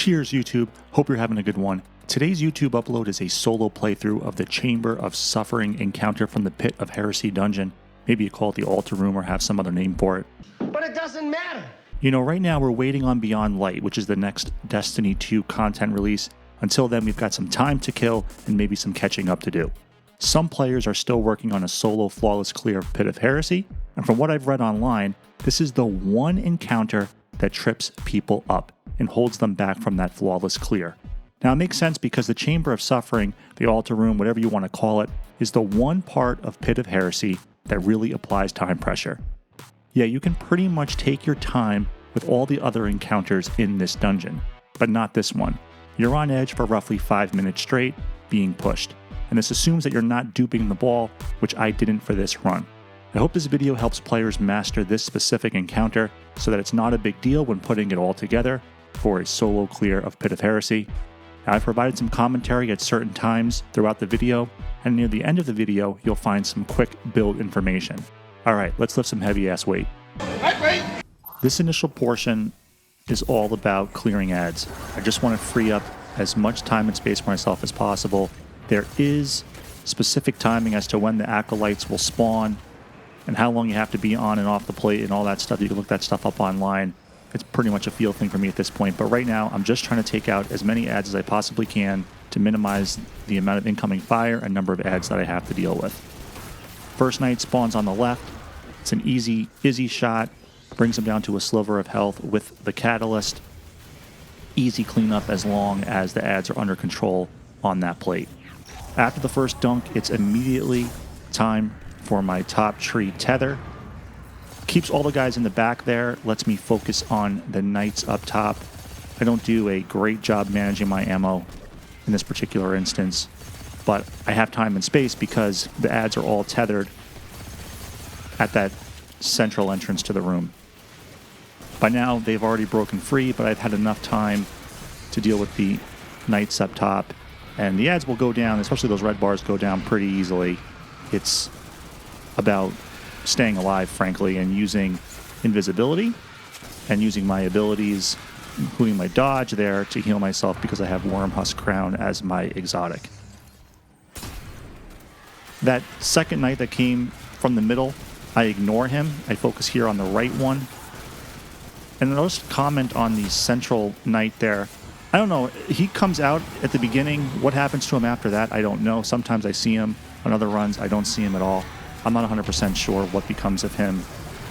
Cheers, YouTube. Hope you're having a good one. Today's YouTube upload is a solo playthrough of the Chamber of Suffering encounter from the Pit of Heresy Dungeon. Maybe you call it the Altar Room or have some other name for it. But it doesn't matter. You know, right now we're waiting on Beyond Light, which is the next Destiny 2 content release. Until then, we've got some time to kill and maybe some catching up to do. Some players are still working on a solo flawless clear of Pit of Heresy, and from what I've read online, this is the one encounter that trips people up and holds them back from that flawless clear. Now it makes sense because the Chamber of Suffering, the Altar Room, whatever you want to call it, is the one part of Pit of Heresy that really applies time pressure. Yeah, you can pretty much take your time with all the other encounters in this dungeon, but not this one. You're on edge for roughly 5 minutes straight, being pushed, and this assumes that you're not duping the ball, which I didn't for this run. I hope this video helps players master this specific encounter so that it's not a big deal when putting it all together for a solo clear of Pit of Heresy. Now, I've provided some commentary at certain times throughout the video, and near the end of the video, you'll find some quick build information. Alright, let's lift some heavy ass weight. This initial portion is all about clearing ads. I just want to free up as much time and space for myself as possible. There is specific timing as to when the acolytes will spawn and how long you have to be on and off the plate and all that stuff. You can look that stuff up online. It's pretty much a feel thing for me at this point, but right now I'm just trying to take out as many ads as I possibly can to minimize the amount of incoming fire and number of ads that I have to deal with. First knight spawns on the left. It's an easy shot, brings him down to a sliver of health with the catalyst. Easy cleanup as long as the ads are under control on that plate. After the first dunk, it's immediately time for my top tree tether. Keeps all the guys in the back there, lets me focus on the knights up top. I don't do a great job managing my ammo in this particular instance, but I have time and space because the ads are all tethered at that central entrance to the room. By now, they've already broken free, but I've had enough time to deal with the knights up top, and the ads will go down, especially those red bars go down pretty easily. It's about staying alive, frankly, and using invisibility and using my abilities, including my dodge there, to heal myself because I have Wormhusk Crown as my exotic. That second knight that came from the middle, I ignore him. I focus here on the right one. And I'll just comment on the central knight there. I don't know, he comes out at the beginning. What happens to him after that, I don't know. Sometimes I see him. On other runs, I don't see him at all. I'm not 100% sure what becomes of him,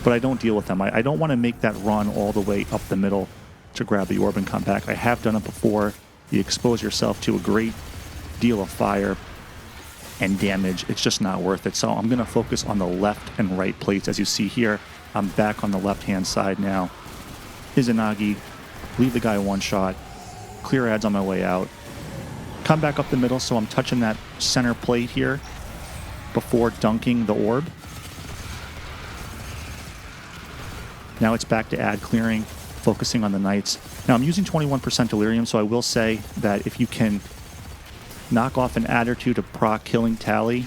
but I don't deal with them. I don't want to make that run all the way up the middle to grab the orb and come back. I have done it before. You expose yourself to a great deal of fire and damage. It's just not worth it. So I'm going to focus on the left and right plates. As you see here, I'm back on the left-hand side now. Izanagi, leave the guy one shot, clear ads on my way out, come back up the middle so I'm touching that center plate here before dunking the orb. Now it's back to ad clearing, focusing on the knights. Now I'm using 21% delirium, so I will say that if you can knock off an ad or two to proc killing tally,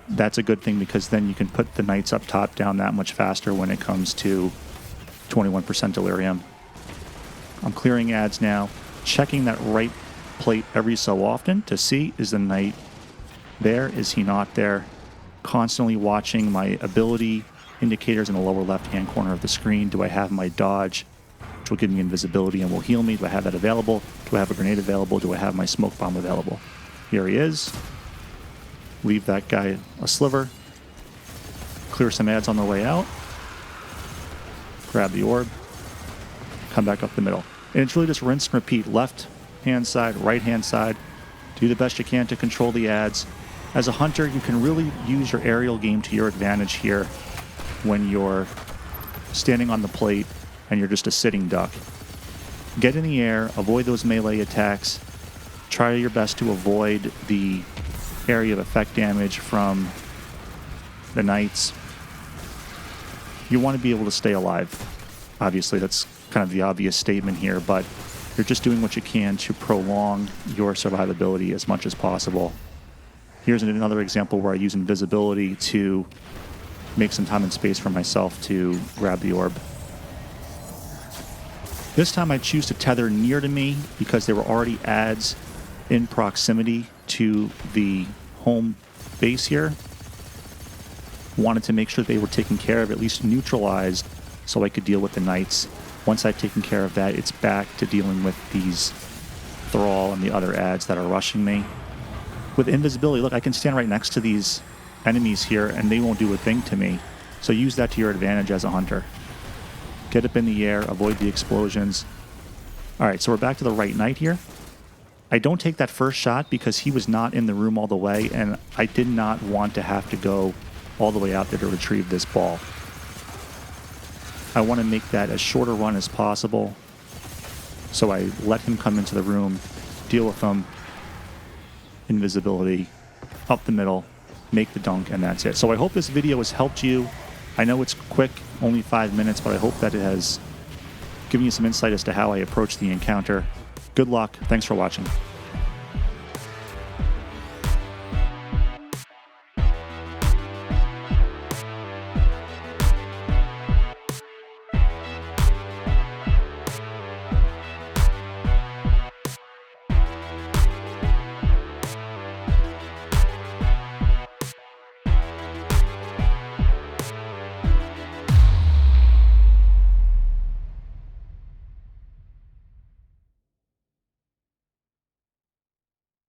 that's a good thing because then you can put the knights up top down that much faster when it comes to 21% delirium. I'm clearing ads now, checking that right plate every so often to see, is the knight there? Is he not there? Constantly watching my ability indicators in the lower left-hand corner of the screen. Do I have my dodge, which will give me invisibility and will heal me? Do I have that available? Do I have a grenade available? Do I have my smoke bomb available? Here he is. Leave that guy a sliver. Clear some ads on the way out. Grab the orb. Come back up the middle. And it's really just rinse and repeat. Left-hand side, right-hand side. Do the best you can to control the ads. As a hunter, you can really use your aerial game to your advantage here when you're standing on the plate and you're just a sitting duck. Get in the air, avoid those melee attacks, try your best to avoid the area of effect damage from the knights. You want to be able to stay alive. Obviously, that's kind of the obvious statement here, but you're just doing what you can to prolong your survivability as much as possible. Here's another example where I use invisibility to make some time and space for myself to grab the orb. This time I choose to tether near to me because there were already adds in proximity to the home base here. Wanted to make sure they were taken care of, at least neutralized, so I could deal with the knights. Once I've taken care of that, it's back to dealing with these Thrall and the other adds that are rushing me. With invisibility, look, I can stand right next to these enemies here and they won't do a thing to me. So use that to your advantage as a hunter. Get up in the air, avoid the explosions. Alright, so we're back to the right knight here. I don't take that first shot because he was not in the room all the way, and I did not want to have to go all the way out there to retrieve this ball. I want to make that as short a run as possible. So I let him come into the room, deal with him, invisibility, up the middle, make the dunk, and that's it. So I hope this video has helped you. I know it's quick, only 5 minutes, but I hope that it has given you some insight as to how I approach the encounter. Good luck. Thanks for watching.